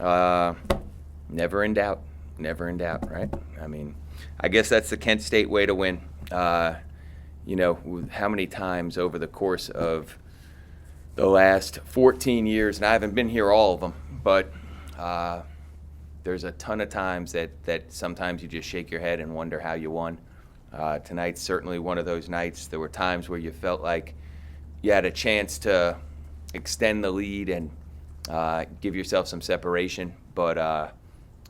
Never in doubt. Never in doubt, right? I mean, I guess that's the Kent State way to win. How many times over the course of the last 14 years, and I haven't been here all of them, but there's a ton of times that sometimes you just shake your head and wonder how you won. Tonight's certainly one of those nights. There were times where you felt like you had a chance to extend the lead and give yourself some separation, but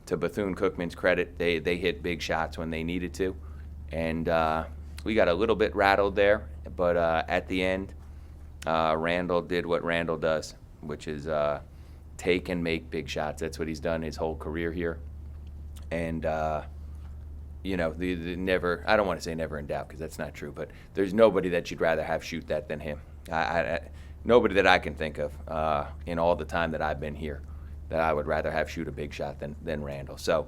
to Bethune-Cookman's credit, they hit big shots when they needed to, and we got a little bit rattled there, but at the end, Randall did what Randall does, which is take and make big shots. That's what he's done his whole career here, and the never, I don't want to say never in doubt because that's not true, but there's nobody that you'd rather have shoot that than him. Nobody that I can think of in all the time that I've been here that I would rather have shoot a big shot than Randall. So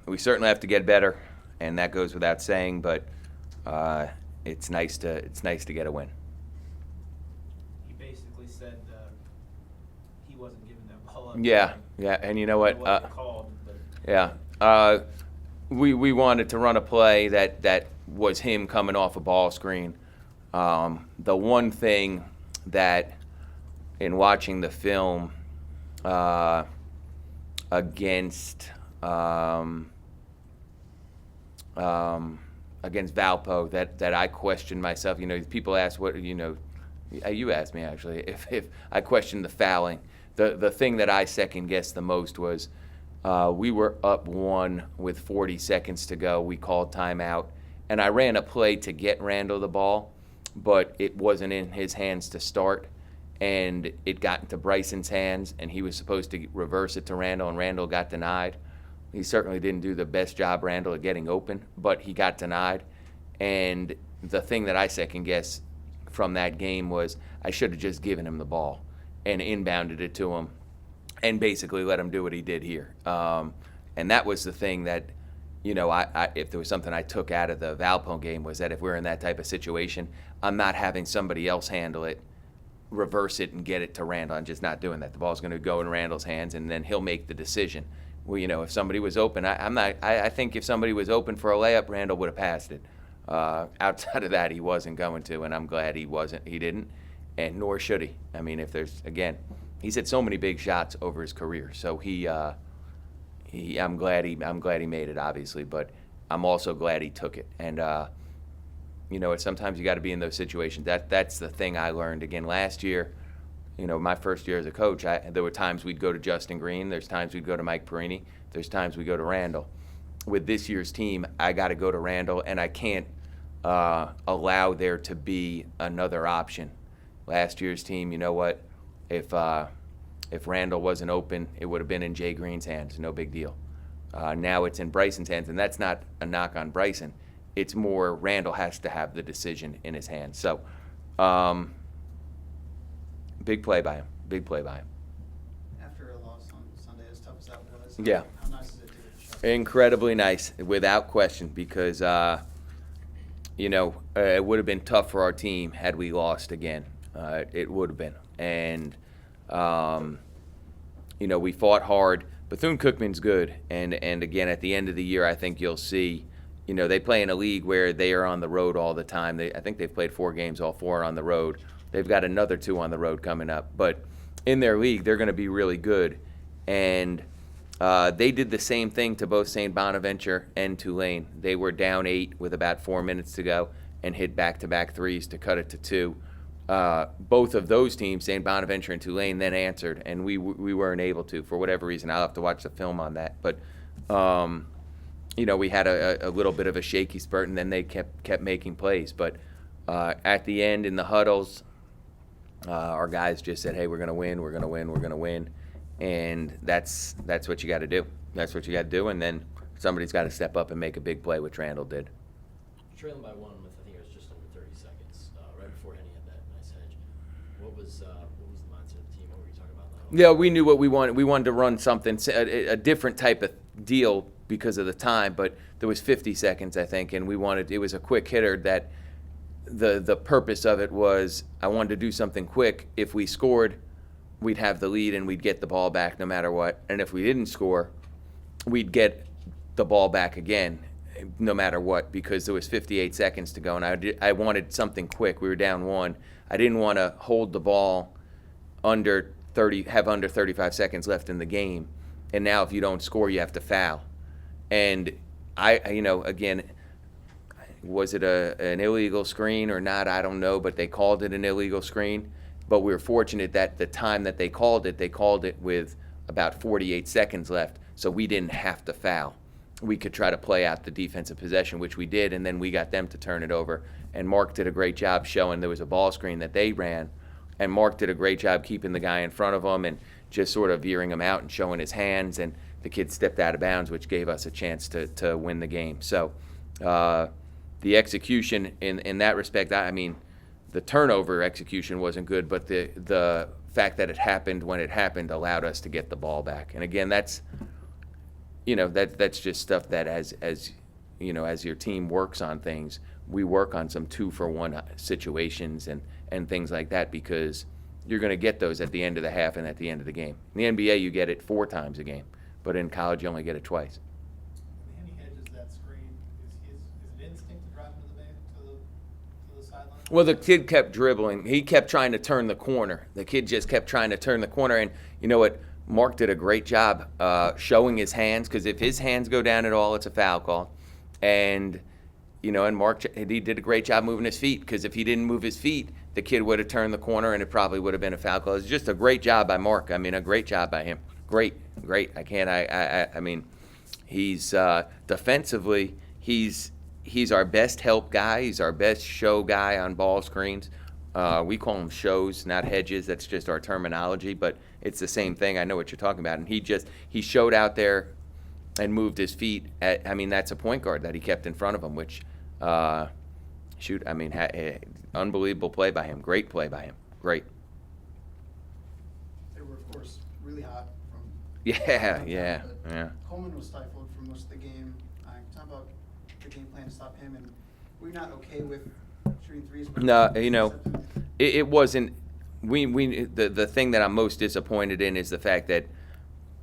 we certainly have to get better, and that goes without saying, but it's nice to get a win. He basically said he wasn't giving that ball up. Yeah, and you know what? Called, but. Yeah. We wanted to run a play that was him coming off a ball screen. The one thing that, in watching the film against Valpo, that I questioned myself. People ask you asked me actually if I questioned the fouling. The thing that I second guessed the most was we were up 1 with 40 seconds to go. We called timeout, and I ran a play to get Randall the ball, but it wasn't in his hands to start, and it got into Bryson's hands, and he was supposed to reverse it to Randall, and Randall got denied. He certainly didn't do the best job, Randall, at getting open, but he got denied. And the thing that I second guessed from that game was I should have just given him the ball and inbounded it to him and basically let him do what he did here. And that was the thing that, if there was something I took out of the Valpo game, was that if we're in that type of situation, I'm not having somebody else handle it, reverse it, and get it to Randall. I'm just not doing that. The ball's going to go in Randall's hands, and then he'll make the decision. Well, if somebody was open, I think if somebody was open for a layup, Randall would have passed it. Outside of that, he wasn't going to, and I'm glad he didn't, and nor should he. I mean, he's hit so many big shots over his career, so I'm glad he made it, obviously, but I'm also glad he took it. And sometimes you got to be in those situations. That's the thing I learned again last year. My first year as a coach, there were times we'd go to Justin Green. There's times we'd go to Mike Perini. There's times we go to Randall. With this year's team, I got to go to Randall, and I can't allow there to be another option. Last year's team, you know what? If Randall wasn't open, it would have been in Jay Green's hands. No big deal. Now it's in Bryson's hands, and that's not a knock on Bryson. It's more Randall has to have the decision in his hands. So, big play by him. Big play by him. After a loss on Sunday, as tough as that was, yeah. How nice is it to get a shot? Incredibly nice, without question, because it would have been tough for our team had we lost again. It would have been, and we fought hard. Bethune-Cookman's good, and again at the end of the year, I think you'll see. They play in a league where they are on the road all the time. I think they've played 4 games, all 4 are on the road. They've got another 2 on the road coming up. But in their league, they're going to be really good. And they did the same thing to both St. Bonaventure and Tulane. They were down 8 with about 4 minutes to go and hit back-to-back threes to cut it to 2. Both of those teams, St. Bonaventure and Tulane, then answered, and we weren't able to for whatever reason. I'll have to watch the film on that. But we had a little bit of a shaky spurt, and then they kept making plays. But at the end in the huddles, our guys just said, hey, we're going to win, we're going to win, we're going to win. And that's what you got to do. That's what you got to do, and then somebody's got to step up and make a big play, which Randall did. Trailing by 1 with, I think it was just under 30 seconds, right before Henny had that nice hedge. What was the mindset of the team? What were you talking about now? Yeah, we knew what we wanted. We wanted to run something, a different type of deal because of the time, but there was 50 seconds, I think, and it was a quick hitter that the purpose of it was I wanted to do something quick. If we scored we'd have the lead and we'd get the ball back no matter what. And if we didn't score, we'd get the ball back again no matter what, because there was 58 seconds to go, and I wanted something quick. We were down 1. I didn't want to hold the ball have under 35 seconds left in the game, and now if you don't score, you have to foul. And again, was it an illegal screen or not? I don't know, but they called it an illegal screen. But we were fortunate that the time that they called it with about 48 seconds left, so we didn't have to foul. We could try to play out the defensive possession, which we did, and then we got them to turn it over. And Mark did a great job showing there was a ball screen that they ran, and Mark did a great job keeping the guy in front of him and just sort of veering him out and showing his hands, and the kid stepped out of bounds, which gave us a chance to win the game. So the execution in that respect, I mean, the turnover execution wasn't good, but the fact that it happened when it happened allowed us to get the ball back. And again, that's just stuff that as your team works on things, we work on some 2-for-1 situations and things like that, because you're going to get those at the end of the half and at the end of the game. In the NBA, you get it 4 times a game, but in college, you only get it twice. When he hedges that screen, is it instinct to drive him to the sideline? Well, the kid kept dribbling. He kept trying to turn the corner. The kid just kept trying to turn the corner, and you know what? Mark did a great job showing his hands, because if his hands go down at all, it's a foul call. And Mark, he did a great job moving his feet, because if he didn't move his feet, the kid would have turned the corner and it probably would have been a foul call. It's just a great job by Mark. I mean, a great job by him. Great. I mean, he's defensively, he's our best help guy. He's our best show guy on ball screens. We call them shows, not hedges. That's just our terminology, but it's the same thing. I know what you're talking about. And he showed out there and moved his feet. That's a point guard that he kept in front of him, which, unbelievable play by him. Great play by him. Great. They were, of course, really hot from. Yeah. Coleman was stifled for most of the game. Talk about the game plan to stop him, and we're not okay with shooting threes. No, it wasn't. The thing that I'm most disappointed in is the fact that,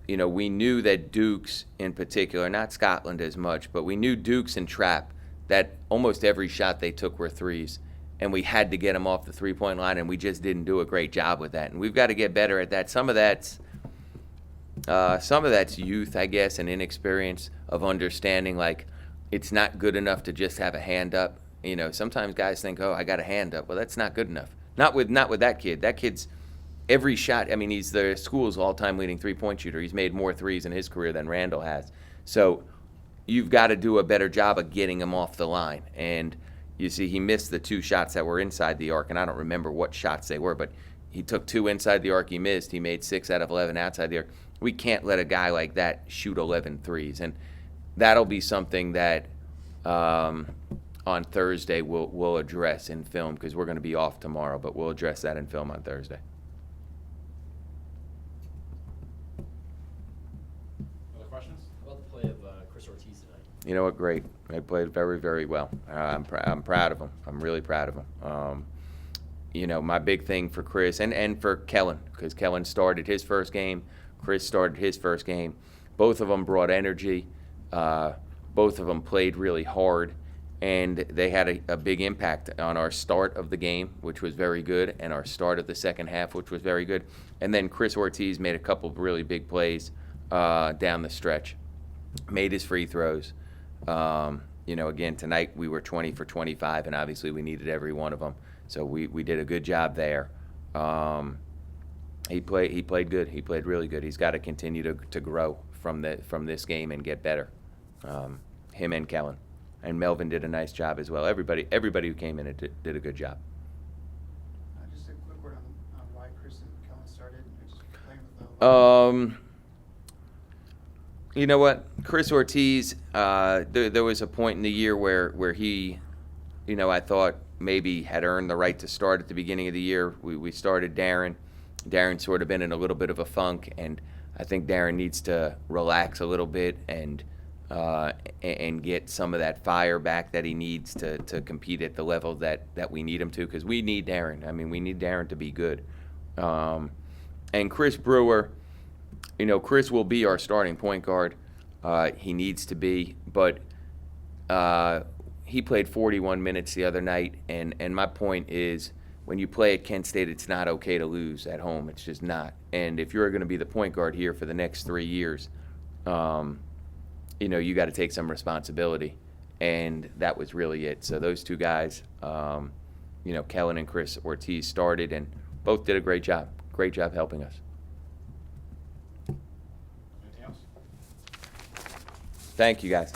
we knew that Dukes in particular, not Scotland as much, but we knew Dukes and Trapp, that almost every shot they took were threes, and we had to get them off the three-point line, and we just didn't do a great job with that. And we've got to get better at that. Some of that's youth, I guess, and inexperience of understanding, like, it's not good enough to just have a hand up. Sometimes guys think, oh, I got a hand up. Well, that's not good enough. Not with that kid. That kid's every shot. He's the school's all-time leading three-point shooter. He's made more threes in his career than Randall has. So you've got to do a better job of getting him off the line. And you see, he missed the 2 shots that were inside the arc, and I don't remember what shots they were, but he took 2 inside the arc he missed. He made 6 out of 11 outside the arc. We can't let a guy like that shoot 11 threes. And that'll be something that on Thursday we'll address in film, because we're going to be off tomorrow, but we'll address that in film on Thursday. Other questions? How about the play of Chris Ortiz tonight? You know what? Great. They played very, very well. I'm proud of him. I'm really proud of him. My big thing for Chris and for Kellen, because Kellen started his first game, Chris started his first game. Both of them brought energy. Both of them played really hard, and they had a big impact on our start of the game, which was very good, and our start of the second half, which was very good. And then Chris Ortiz made a couple of really big plays down the stretch, made his free throws. Again, tonight we were 20 for 25, and obviously we needed every one of them. So we did a good job there. He played good. He played really good. He's got to continue to grow from this game and get better. Him and Kellen. And Melvin did a nice job as well. Everybody who came in did a good job. Just a quick word on why Chris and Kellen started. Just playing with the You know what? Chris Ortiz, there was a point in the year where he, I thought maybe had earned the right to start at the beginning of the year. We started Darren. Darren's sort of been in a little bit of a funk, and I think Darren needs to relax a little bit and get some of that fire back that he needs to compete at the level that we need him to, because we need Darren. We need Darren to be good. And Chris Brewer, you know, Chris will be our starting point guard. He needs to be, but he played 41 minutes the other night, and my point is, when you play at Kent State, it's not okay to lose at home. It's just not. And if you're going to be the point guard here for the next 3 years, you know, you got to take some responsibility. And that was really it. So those two guys, you know, Kellen and Chris Ortiz started, and both did a great job. Great job helping us. Anything else? Thank you, guys.